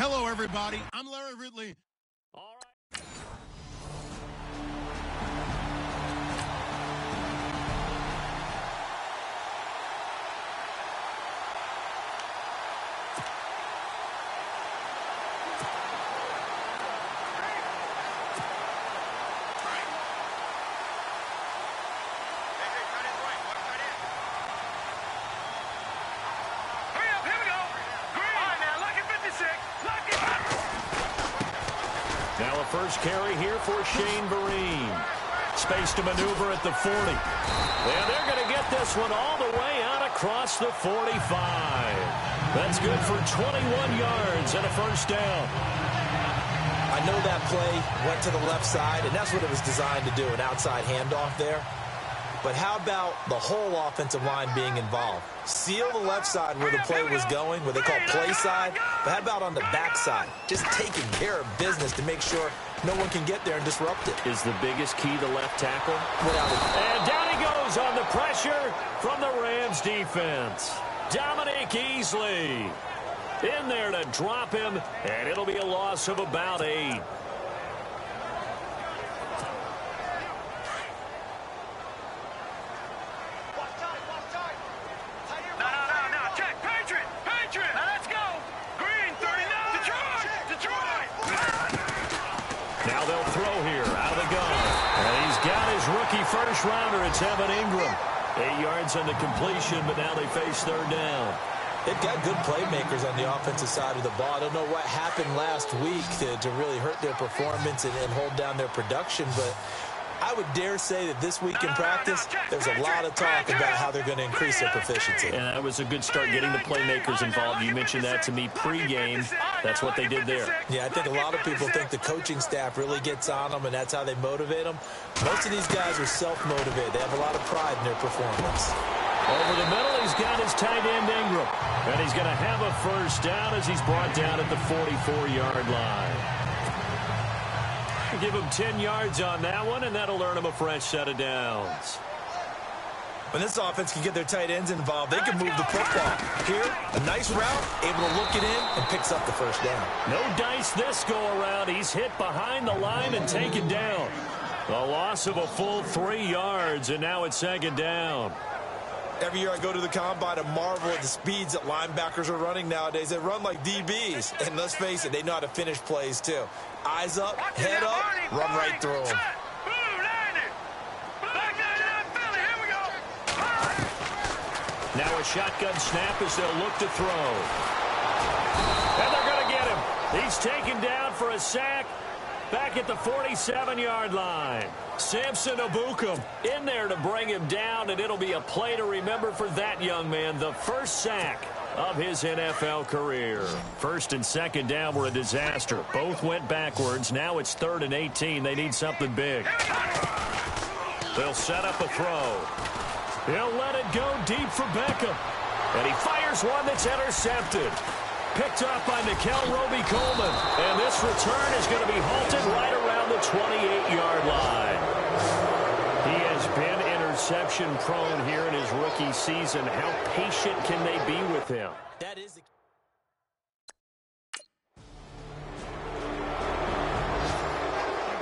Hello, everybody. I'm Larry Ridley. All right. Now a first carry here for Shane Vereen. Space to maneuver at the 40. And they're going to get this one all the way out across the 45. That's good for 21 yards and a first down. I know that play went to the left side, and that's what it was designed to do, an outside handoff there. But how about the whole offensive line being involved? Seal the left side where the play was going, where they call play side. But how about on the back side? Just taking care of business to make sure no one can get there and disrupt it. Is the biggest key the left tackle? Without it. And down he goes on the pressure from the Rams defense. Dominic Easley in there to drop him, and it'll be a loss of about 8. Now they'll throw here out of the gun. And he's got his rookie first rounder. It's Evan Ingram. 8 yards on the completion, but now they face third down. They've got good playmakers on the offensive side of the ball. I don't know what happened last week to really hurt their performance and hold down their production, but I would dare say that this week in practice, there's a lot of talk about how they're going to increase their proficiency. And that was a good start getting the playmakers involved. You mentioned that to me pregame. That's what they did there. Yeah, I think a lot of people think the coaching staff really gets on them, and that's how they motivate them. Most of these guys are self-motivated. They have a lot of pride in their performance. Over the middle, he's got his tight end Ingram. And he's going to have a first down as he's brought down at the 44-yard line. Give him 10 yards on that one, and that'll earn him a fresh set of downs. When this offense can get their tight ends involved, they can move the football. Here, a nice route, able to look it in, and picks up the first down. No dice this go-around. He's hit behind the line and taken down. A loss of a full 3 yards, and now it's second down. Every year I go to the combine and marvel at the speeds that linebackers are running nowadays. They run like DBs. And let's face it, they know how to finish plays too. Eyes up, head up, run right through them. Now a shotgun snap as they'll look to throw. And they're going to get him. He's taken down for a sack. Back at the 47-yard line. Samson Abukum in there to bring him down, and it'll be a play to remember for that young man. The first sack of his NFL career. First and second down were a disaster. Both went backwards. Now it's 3rd and 18. They need something big. They'll set up a throw. He'll let it go deep for Beckham. And he fires one that's intercepted. Picked up by Nickel Roby-Coleman. And this return is going to be halted right around the 28-yard line. He has been interception-prone here in his rookie season. How patient can they be with him? That is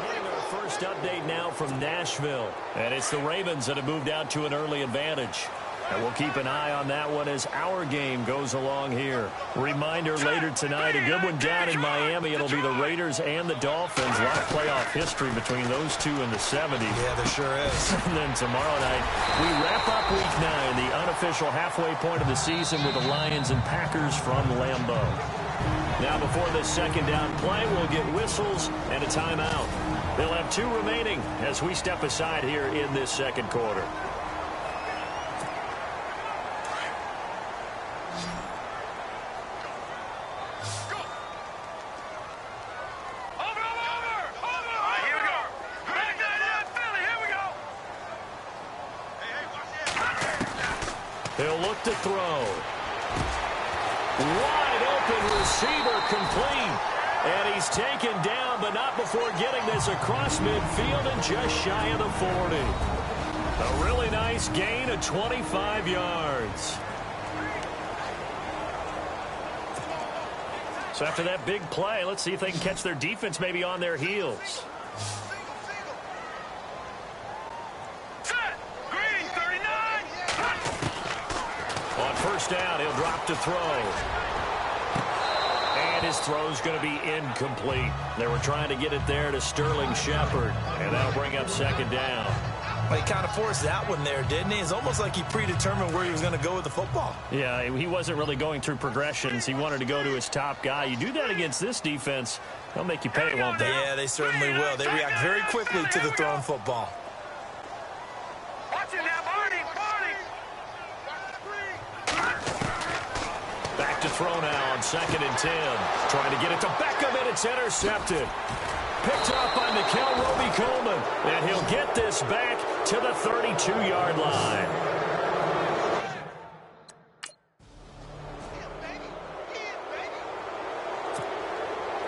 Getting our first update now from Nashville. And it's the Ravens that have moved out to an early advantage. And we'll keep an eye on that one as our game goes along here. Reminder later tonight, a good one down in Miami. It'll be the Raiders and the Dolphins. A lot of playoff history between those two in the 70s. Yeah, there sure is. And then tomorrow night, we wrap up Week 9, the unofficial halfway point of the season with the Lions and Packers from Lambeau. Now before this second down play, we'll get whistles and a timeout. They'll have 2 remaining as we step aside here in this second quarter. He'll look to throw. Wide open receiver complete. And he's taken down, but not before getting this across midfield and just shy of the 40. A really nice gain of 25 yards. So after that big play, let's see if they can catch their defense maybe on their heels. On first down, he'll drop to throw. And his throw's going to be incomplete. They were trying to get it there to Sterling Shepard, and that'll bring up second down. Well, he kind of forced that one there, didn't he? It's almost like he predetermined where he was going to go with the football. Yeah, he wasn't really going through progressions. He wanted to go to his top guy. You do that against this defense, they'll make you pay, won't they? Yeah, they certainly will. They react very quickly to the thrown football. Back to throw now on 2nd and 10. Trying to get it to Beckham, and it's intercepted. Picked up by Mikel Roby-Coleman, and he'll get this back to the 32-yard line.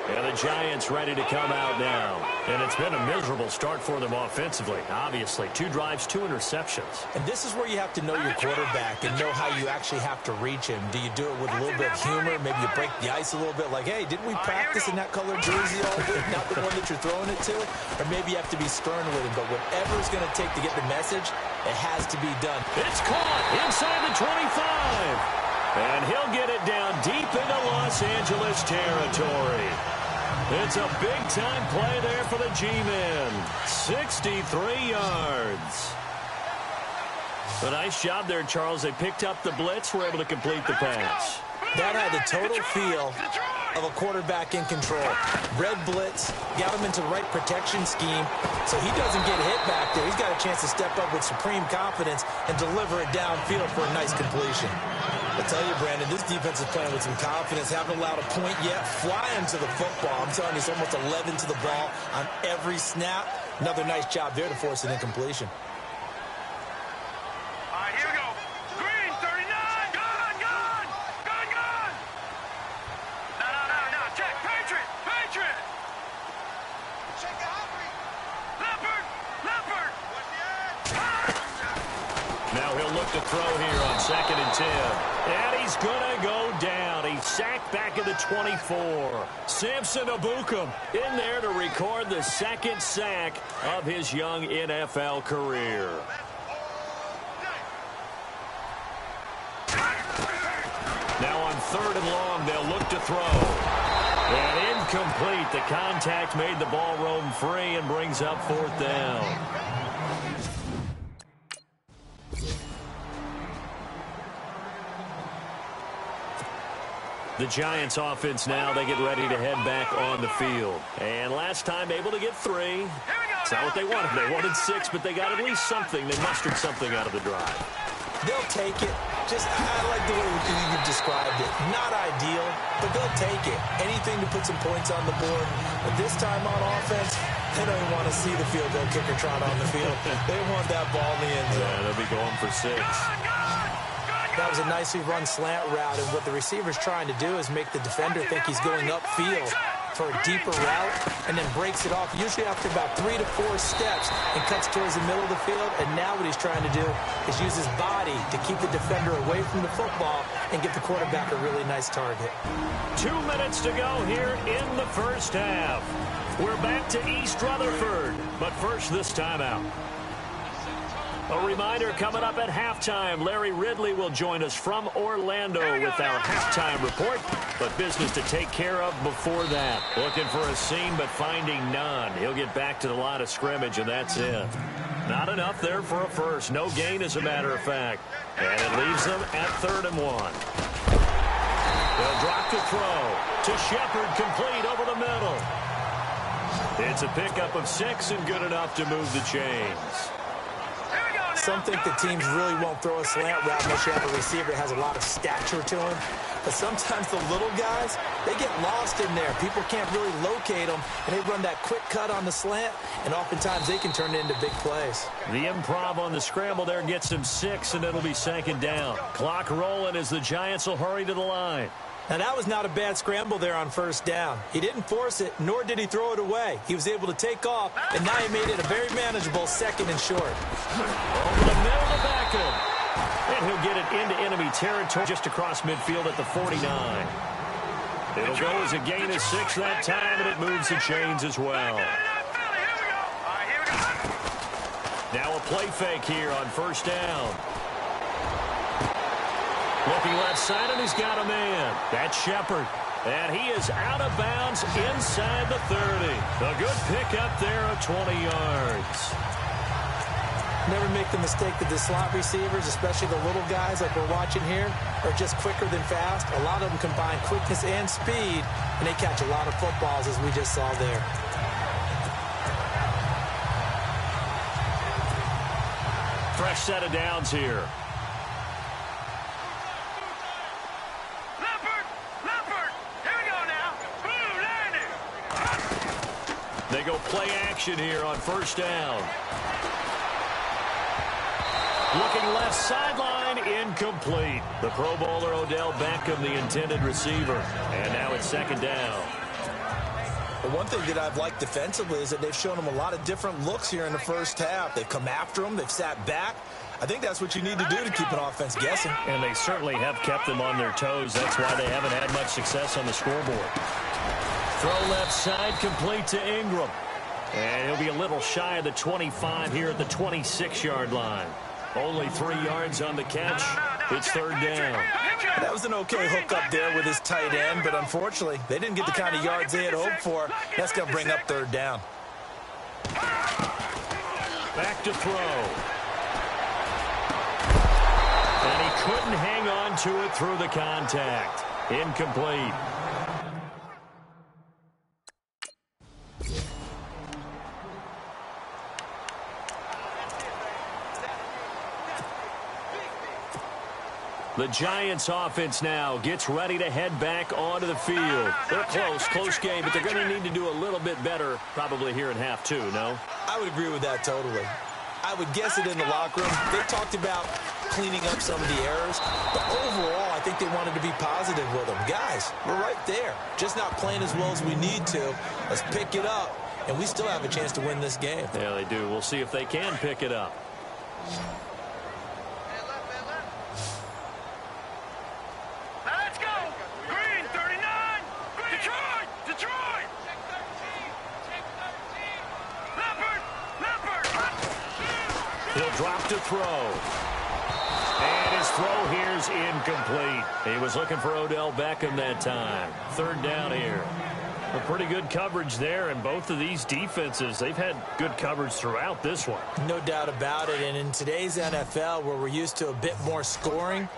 And the Giants ready to come out now. And it's been a miserable start for them offensively. Obviously, 2 drives, 2 interceptions. And this is where you have to know your quarterback and know how you actually have to reach him. Do you do it with a little bit of humor? Maybe you break the ice a little bit like, hey, didn't we practice in that colored jersey all week? Not the one that you're throwing it to? Or maybe you have to be stern with him. But whatever it's going to take to get the message, it has to be done. It's caught inside the 25. And he'll get it down deep into Los Angeles territory. It's a big-time play there for the G-men. 63 yards. A nice job there, Charles. They picked up the blitz, were able to complete the pass. That had the total feel of a quarterback in control. Red blitz, got him into the right protection scheme, so he doesn't get hit back there. He's got a chance to step up with supreme confidence and deliver it downfield for a nice completion. I tell you, Brandon, this defense is playing with some confidence. Haven't allowed a point yet. Flying to the football. I'm telling you, it's almost 11 to the ball on every snap. Another nice job there to force an incompletion. All right, here we go. Green, 39. Gun. No. Check. Patriot. Check the Humphrey. Leopard. Now he'll look to throw here on 2nd and 10. And he's going to go down. He's sacked back at the 24. Samson Ebukam in there to record the 2nd sack of his young NFL career. Now on 3rd and long, they'll look to throw. And incomplete. The contact made the ball roam free and brings up 4th down. The Giants offense now, they get ready to head back on the field. And last time able to get 3. It's not what they wanted. They wanted 6, but they got at least something. They mustered something out of the drive. They'll take it. I like the way you've described it. Not ideal, but they'll take it. Anything to put some points on the board. But this time on offense, they don't even want to see the field goal kicker trot on the field. They want that ball in the end zone. Yeah, they'll be going for 6. That was a nicely run slant route, and what the receiver's trying to do is make the defender think he's going upfield for a deeper route and then breaks it off, usually after about 3 to 4 steps, and cuts towards the middle of the field. And now what he's trying to do is use his body to keep the defender away from the football and get the quarterback a really nice target. 2 minutes to go here in the first half. We're back to East Rutherford, but first this timeout. A reminder coming up at halftime, Larry Ridley will join us from Orlando with our halftime report, but business to take care of before that. Looking for a seam, but finding none. He'll get back to the line of scrimmage, and that's it. Not enough there for a first. No gain, as a matter of fact. And it leaves them at 3rd and 1. They'll drop to throw to Shepard, complete over the middle. It's a pickup of 6 and good enough to move the chains. Some think the teams really won't throw a slant route unless you have a receiver that has a lot of stature to him. But sometimes the little guys, they get lost in there. People can't really locate them, and they run that quick cut on the slant, and oftentimes they can turn it into big plays. The improv on the scramble there gets them 6, and it'll be 2nd down. Clock rolling as the Giants will hurry to the line. Now, that was not a bad scramble there on 1st down. He didn't force it, nor did he throw it away. He was able to take off, and now he made it a very manageable 2nd and short. Over the middle to Beckham. And he'll get it into enemy territory just across midfield at the 49. It'll go as a gain of 6 that time, and it moves the chains as well. Now a play fake here on first down. Looking left side, and he's got a man. That's Shepard. And he is out of bounds inside the 30. A good pickup there of 20 yards. Never make the mistake that the slot receivers, especially the little guys like we're watching here, are just quicker than fast. A lot of them combine quickness and speed, and they catch a lot of footballs, as we just saw there. Fresh set of downs here. They go play action here on first down. Looking left sideline, incomplete. The Pro Bowler Odell Beckham, the intended receiver. And now it's second down. The one thing that I've liked defensively is that they've shown them a lot of different looks here in the first half. They've come after them. They've sat back. I think that's what you need to do to keep an offense guessing. And they certainly have kept them on their toes. That's why they haven't had much success on the scoreboard. Throw left side, complete to Ingram. And he'll be a little shy of the 25 here at the 26-yard line. Only 3 yards on the catch. It's third down. That was an okay hook up there with his tight end, but unfortunately, they didn't get the kind of yards they had hoped for. That's going to bring up third down. Back to throw. And he couldn't hang on to it through the contact. Incomplete. The Giants offense now gets ready to head back onto the field. They're close game, but they're going to need to do a little bit better probably here in half two, no? I would agree with that totally. I would guess it in the locker room. They talked about cleaning up some of the errors, but overall, I think they wanted to be positive with them. Guys, we're right there. Just not playing as well as we need to. Let's pick it up, and we still have a chance to win this game. Yeah, they do. We'll see if they can pick it up. Drop to throw. And his throw here's incomplete. He was looking for Odell Beckham that time. Third down here. A pretty good coverage there, and both of these defenses, they've had good coverage throughout this one. No doubt about it, and in today's NFL, where we're used to a bit more scoring,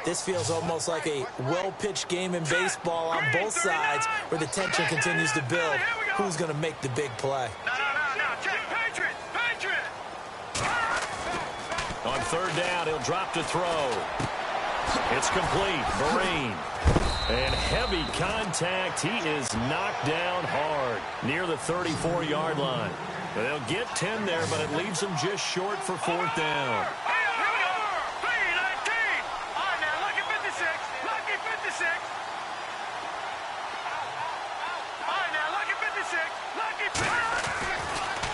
this feels almost like a well-pitched game in baseball on both sides, where the tension continues to build. Who's going to make the big play? On third down, he'll drop to throw. It's complete. Vereen. And heavy contact. He is knocked down hard near the 34-yard line. They'll get 10 there, but it leaves them just short for fourth down.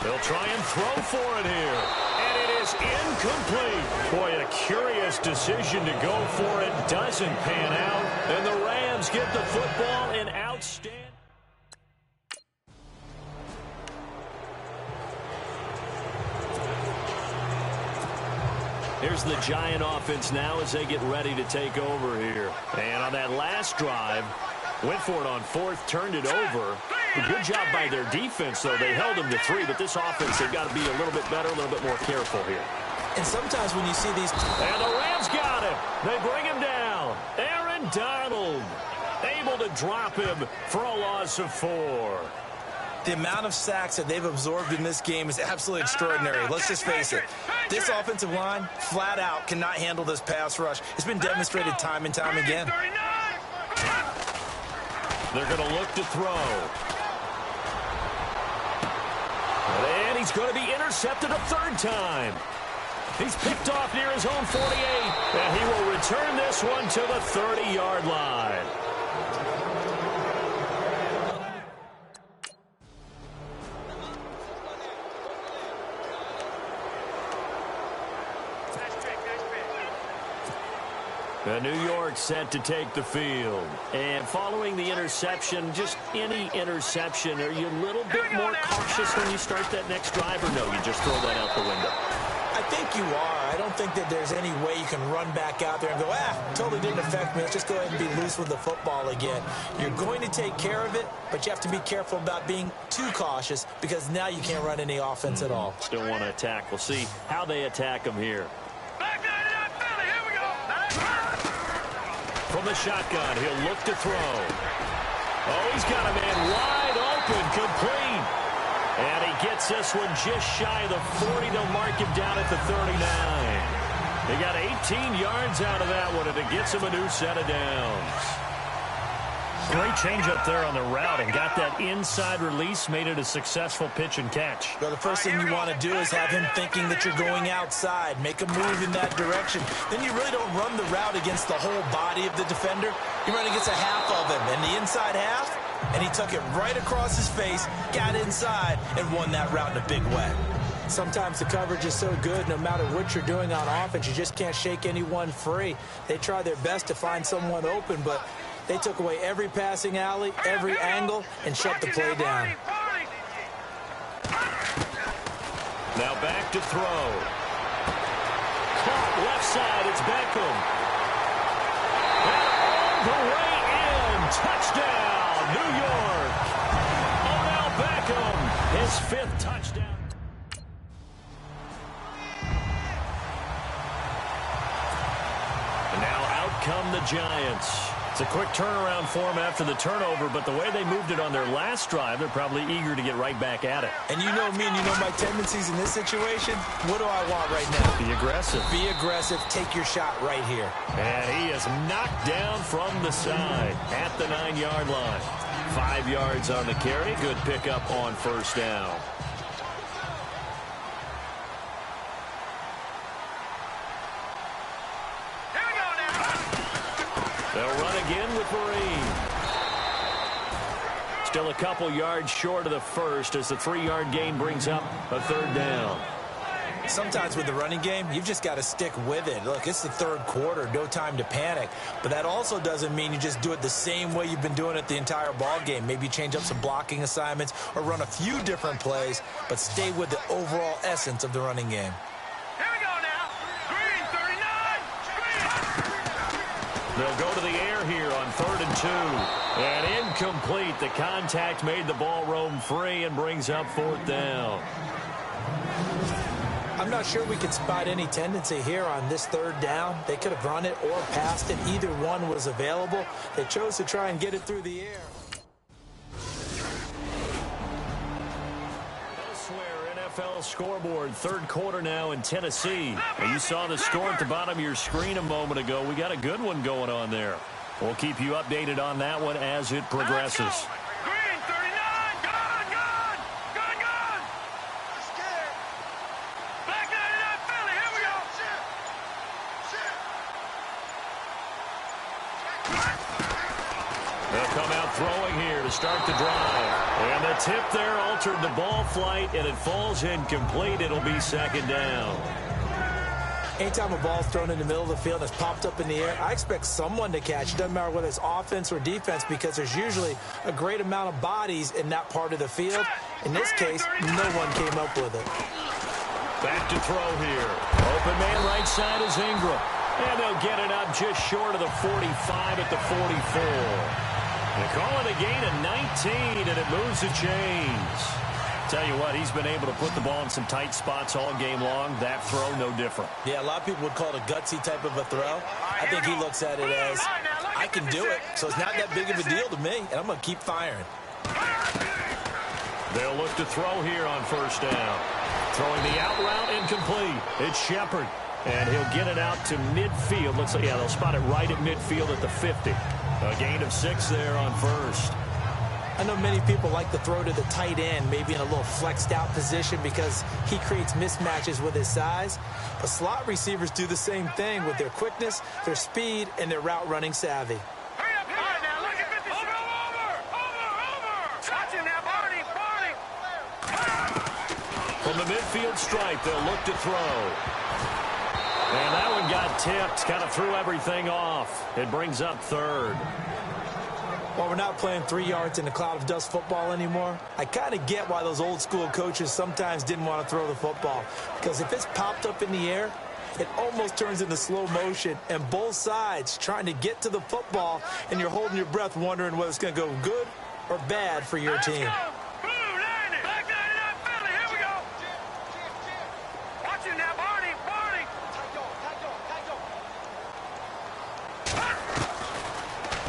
They'll try and throw for it here. And it is incomplete. Boy, a curious decision to go for it. Doesn't pan out. And the Rams get the football in outstanding. Here's the Giant offense now as they get ready to take over here. And on that last drive, went for it on fourth, turned it over. A good job by their defense, though. They held them to 3, but this offense, they've got to be a little bit better, a little bit more careful here. And sometimes when you see these... And the Rams got him. They bring him down. Aaron Donald able to drop him for a loss of 4. The amount of sacks that they've absorbed in this game is absolutely extraordinary. Let's just face it. This offensive line, flat out, cannot handle this pass rush. It's been demonstrated time and time again. They're going to look to throw. And he's going to be intercepted a third time. He's picked off near his own 48. And he will return this one to the 30-yard line. The New York set to take the field. And following the interception, just any interception, are you a little bit more cautious when you start that next drive, or no, you just throw that out the window? I think you are. I don't think that there's any way you can run back out there and go, totally didn't affect me. Let's just go ahead and be loose with the football again. You're going to take care of it, but you have to be careful about being too cautious because now you can't run any offense at all. Still want to attack. We'll see how they attack them here. From the shotgun, he'll look to throw. Oh, he's got a man wide open, complete. And he gets this one just shy of the 40. They'll mark him down at the 39. They got 18 yards out of that one, and it gets him a new set of downs. Great change up there on the route and got that inside release, made it a successful pitch and catch. Well, the first thing you want to do is have him thinking that you're going outside, make a move in that direction. Then you really don't run the route against the whole body of the defender. You run against a half of him, and the inside half, and he took it right across his face, got inside, and won that route in a big way. Sometimes the coverage is so good, no matter what you're doing on offense, you just can't shake anyone free. They try their best to find someone open, but they took away every passing alley, every angle, and shut the play down. Now back to throw. Caught left side, it's Beckham. And all the way in, touchdown, New York. Odell Beckham, his 5th touchdown. And now out come the Giants. It's a quick turnaround for them after the turnover, but the way they moved it on their last drive, they're probably eager to get right back at it. And you know me and you know my tendencies in this situation. What do I want right now? Be aggressive. Be aggressive. Take your shot right here. And he is knocked down from the side at the 9-yard line. 5 yards on the carry. Good pickup on first down. They'll run again with Marine. Still a couple yards short of the first as the 3-yard gain brings up a 3rd down. Sometimes with the running game, you've just got to stick with it. Look, it's the 3rd quarter, no time to panic. But that also doesn't mean you just do it the same way you've been doing it the entire ball game. Maybe change up some blocking assignments or run a few different plays, but stay with the overall essence of the running game. They'll go to the air here on 3rd and 2. And incomplete. The contact made the ball roam free and brings up 4th down. I'm not sure we could spot any tendency here on this 3rd down. They could have run it or passed it. Either one was available. They chose to try and get it through the air. NFL scoreboard, 3rd quarter now in Tennessee. You saw the score at the bottom of your screen a moment ago. We got a good one going on there. We'll keep you updated on that one as it progresses. Green, 39, gone. Back 99, Philly, here we go. They'll come out throwing here to start the drive. And the tip there altered the ball flight, and it falls incomplete. It'll be 2nd down. Anytime a ball's thrown in the middle of the field and it's popped up in the air, I expect someone to catch. It doesn't matter whether it's offense or defense because there's usually a great amount of bodies in that part of the field. In this case, no one came up with it. Back to throw here. Open man right side is Ingram. And they'll get it up just short of the 45 at the 44. They call it a gain of 19, and it moves the chains. Tell you what, he's been able to put the ball in some tight spots all game long. That throw, no different. Yeah, a lot of people would call it a gutsy type of a throw. I think he looks at it as, I can do it, so it's not that big of a deal to me, and I'm going to keep firing. They'll look to throw here on 1st down. Throwing the out route incomplete. It's Shepard, and he'll get it out to midfield. Looks like, yeah, they'll spot it right at midfield at the 50. A gain of 6 there on 1st. I know many people like to throw to the tight end, maybe in a little flexed out position because he creates mismatches with his size. But slot receivers do the same thing with their quickness, their speed, and their route running savvy. Hurry up, now, look at 50. Over. Watch him now, Barney. From the midfield stripe, they'll look to throw. And that one got tipped, kind of threw everything off. It brings up third. Well, we're not playing 3 yards in a cloud of dust football anymore. I kind of get why those old school coaches sometimes didn't want to throw the football. Because if it's popped up in the air, it almost turns into slow motion. And both sides trying to get to the football, and you're holding your breath wondering whether it's going to go good or bad for your team.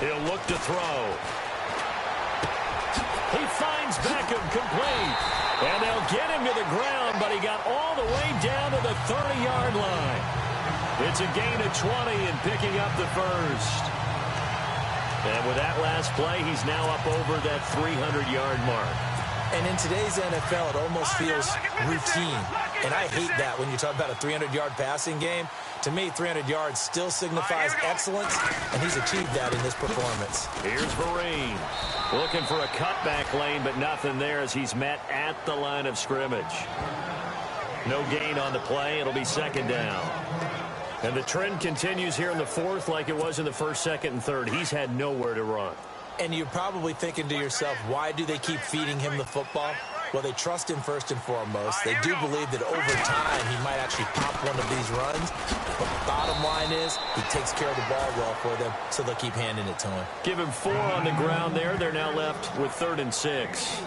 He'll look to throw. He finds Beckham complete. And they'll get him to the ground, but he got all the way down to the 30-yard line. It's a gain of 20 and picking up the first. And with that last play, he's now up over that 300-yard mark. And in today's NFL, it almost feels routine. And I hate that when you talk about a 300-yard passing game. To me, 300 yards still signifies excellence, and he's achieved that in this performance. Here's Vereen. Looking for a cutback lane, but nothing there as he's met at the line of scrimmage. No gain on the play. It'll be second down. And the trend continues here in the fourth like it was in the first, second, and third. He's had nowhere to run. And you're probably thinking to yourself, why do they keep feeding him the football? Well, they trust him first and foremost. They do believe that over time he might actually pop one of these runs. But the bottom line is he takes care of the ball well for them, so they'll keep handing it to him. Give him 4 on the ground there. They're now left with 3rd and 6.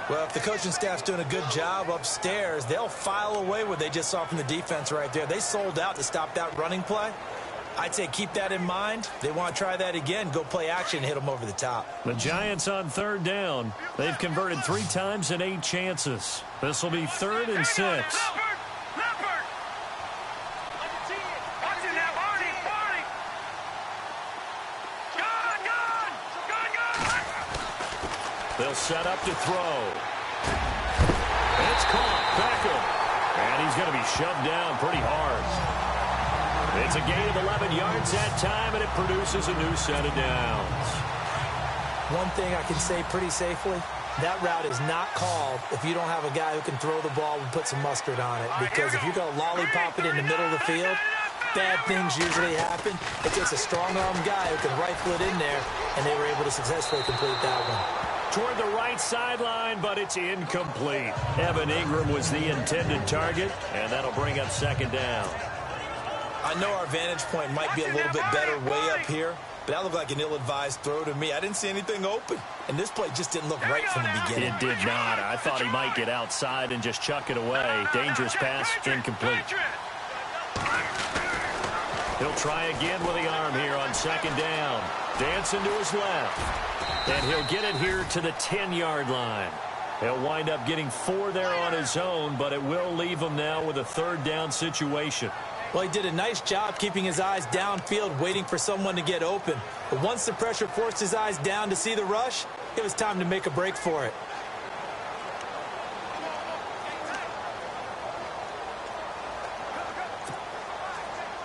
Well, if the coaching staff's doing a good job upstairs, they'll file away what they just saw from the defense right there. They sold out to stop that running play. I'd say keep that in mind. They want to try that again. Go play action, hit them over the top. The Giants on 3rd down. They've converted 3 times in 8 chances. This will be 3rd and 6. They'll set up to throw. It's caught. Beckham. And he's going to be shoved down pretty hard. It's a gain of 11 yards that time, and it produces a new set of downs. One thing I can say pretty safely, that route is not called if you don't have a guy who can throw the ball and put some mustard on it. Because if you're going to lollipop it in the middle of the field, bad things usually happen. It takes a strong-armed guy who can rifle it in there, and they were able to successfully complete that one. Toward the right sideline, but it's incomplete. Evan Ingram was the intended target, and that'll bring up second down. I know our vantage point might be a little bit better way up here, but that looked like an ill-advised throw to me. I didn't see anything open, and this play just didn't look right from the beginning. It did not. I thought he might get outside and just chuck it away. Dangerous pass, incomplete. He'll try again with the arm here on second down. Dancing to his left. And he'll get it here to the 10-yard line. He'll wind up getting 4 there on his own, but it will leave him now with a 3rd down situation. Well, he did a nice job keeping his eyes downfield, waiting for someone to get open. But once the pressure forced his eyes down to see the rush, it was time to make a break for it.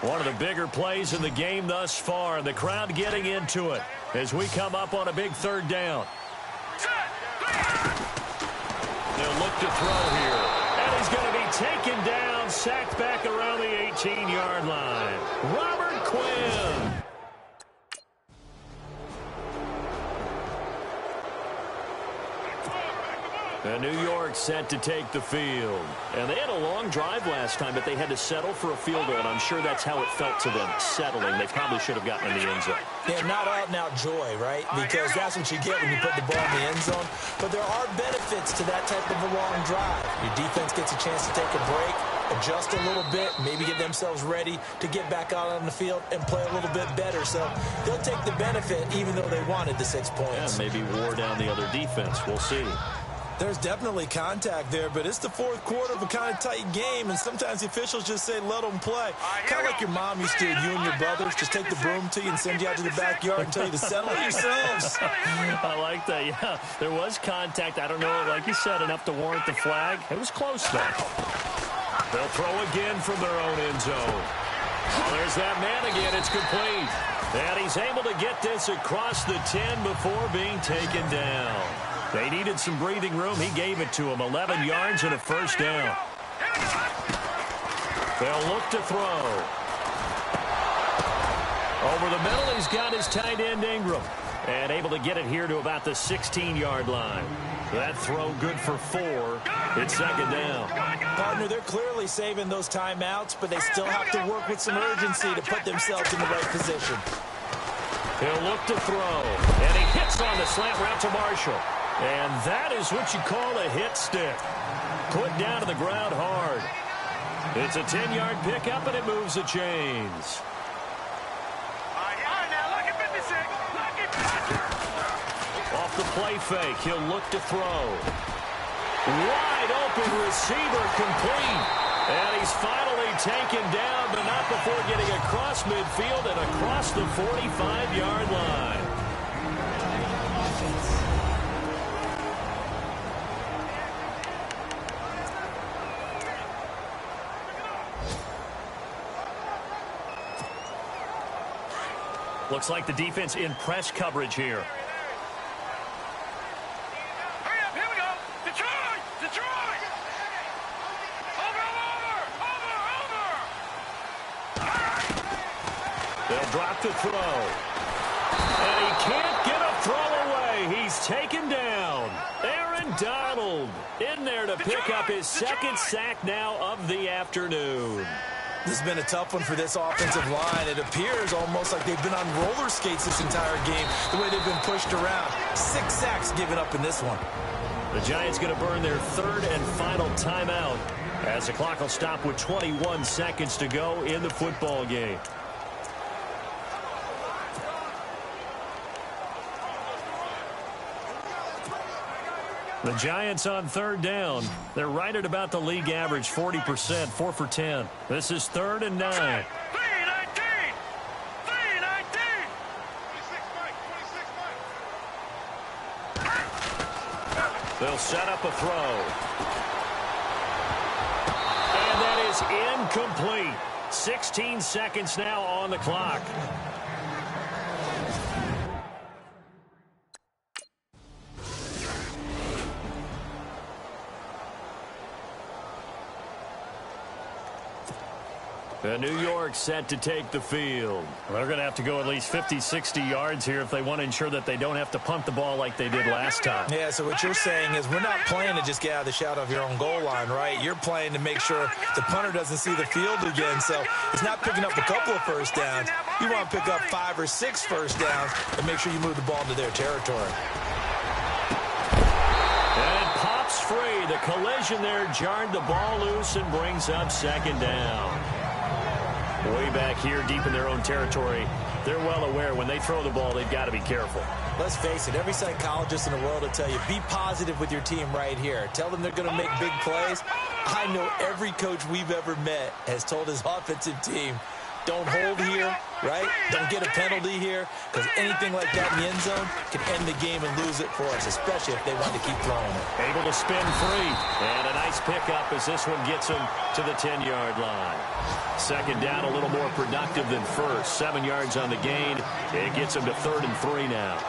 One of the bigger plays in the game thus far, and the crowd getting into it as we come up on a big 3rd down. They'll look to throw here, and he's going to be taken down, sacked back around the 18-yard line. Robert Quinn. And New York set to take the field. And they had a long drive last time, but they had to settle for a field goal, and I'm sure that's how it felt to them, settling. They probably should have gotten in the end zone. Yeah, not out-and-out joy, right? Because that's what you get when you put the ball in the end zone. But there are benefits to that type of a long drive. Your defense gets a chance to take a break, adjust a little bit, maybe get themselves ready to get back out on the field and play a little bit better. So they'll take the benefit even though they wanted the 6 points. Yeah, maybe wore down the other defense. We'll see. There's definitely contact there, but it's the 4th quarter of a kind of tight game, and sometimes the officials just say, let them play. Kind of like your mom used to, you and your brothers, just take the broom to you and send you out to the backyard and tell you to settle it yourselves. I like that, yeah. There was contact. I don't know, like you said, enough to warrant the flag. It was close, though. They'll throw again from their own end zone. Oh, there's that man again. It's complete. And he's able to get this across the 10 before being taken down. They needed some breathing room. He gave it to him. 11 yards and a 1st down. They'll look to throw. Over the middle, he's got his tight end Ingram. And able to get it here to about the 16-yard line. That throw good for 4. It's second down. Partner, they're clearly saving those timeouts, but they still have to work with some urgency to put themselves in the right position. He'll look to throw. And he hits on the slant route to Marshall. And that is what you call a hit stick. Put down to the ground hard. It's a 10-yard pickup, and it moves the chains. Off the play fake, he'll look to throw. Wide open receiver complete. And he's finally taken down, but not before getting across midfield and across the 45-yard line. Looks like the defense in press coverage here. They'll drop to throw. And he can't get a throw away. He's taken down. Aaron Donald in there to pick up his second sack now of the afternoon. This has been a tough one for this offensive line. It appears almost like they've been on roller skates this entire game, the way they've been pushed around. 6 sacks given up in this one. The Giants going to burn their third and final timeout as the clock will stop with 21 seconds to go in the football game. The Giants on third down. They're right at about the league average, 40%, 4 for 10. This is 3rd and 9. 3-19. They'll set up a throw. And that is incomplete. 16 seconds now on the clock. New York set to take the field. They're going to have to go at least 50, 60 yards here if they want to ensure that they don't have to punt the ball like they did last time. Yeah, so what you're saying is we're not playing to just get out of the shadow of your own goal line, right? You're playing to make sure the punter doesn't see the field again. So it's not picking up a couple of first downs. You want to pick up 5 or 6 first downs and make sure you move the ball into their territory. And it pops free. The collision there jarred the ball loose and brings up second down. Way back here, deep in their own territory, they're well aware when they throw the ball, they've got to be careful. Let's face it, every psychologist in the world will tell you, be positive with your team right here. Tell them they're going to make big plays. I know every coach we've ever met has told his offensive team, don't hold here, right? Don't get a penalty here, because anything like that in the end zone can end the game and lose it for us, especially if they want to keep throwing it. Able to spin free, and a nice pickup as this one gets him to the 10-yard line. Second down, a little more productive than first. 7 yards on the gain. It gets him to 3rd and 3 now.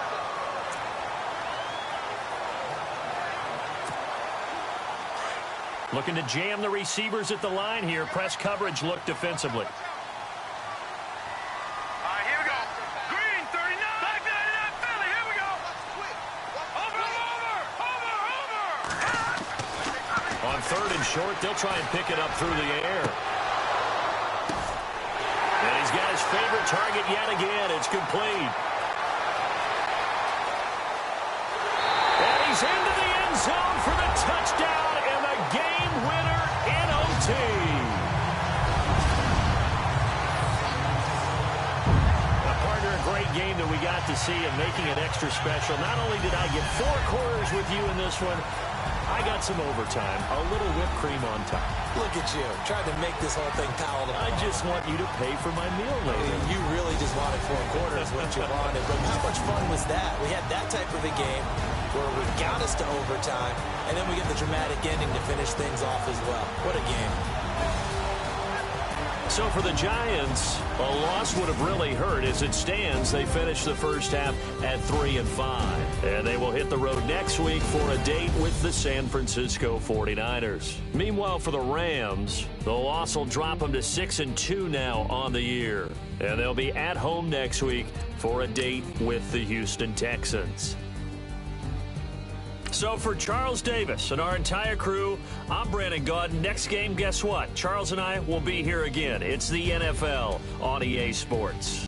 Looking to jam the receivers at the line here. Press coverage look defensively. On 3rd and short, they'll try and pick it up through the air. And he's got his favorite target yet again. It's complete. And he's into the end zone for the touchdown and the game winner in OT. A partner, a great game that we got to see and making it extra special. Not only did I get 4 quarters with you in this one, I got some overtime, a little whipped cream on top. Look at you, trying to make this whole thing palatable. I just want you to pay for my meal later. You really just wanted 4 quarters, what you wanted. But how much fun was that? We had that type of a game where we got us to overtime, and then we get the dramatic ending to finish things off as well. What a game. So for the Giants, a loss would have really hurt. As it stands, they finished the first half at 3-5. And they will hit the road next week for a date with the San Francisco 49ers. Meanwhile, for the Rams, the loss will drop them to 6-2 now on the year. And they'll be at home next week for a date with the Houston Texans. So for Charles Davis and our entire crew, I'm Brandon Gaudin. Next game, guess what? Charles and I will be here again. It's the NFL on EA Sports.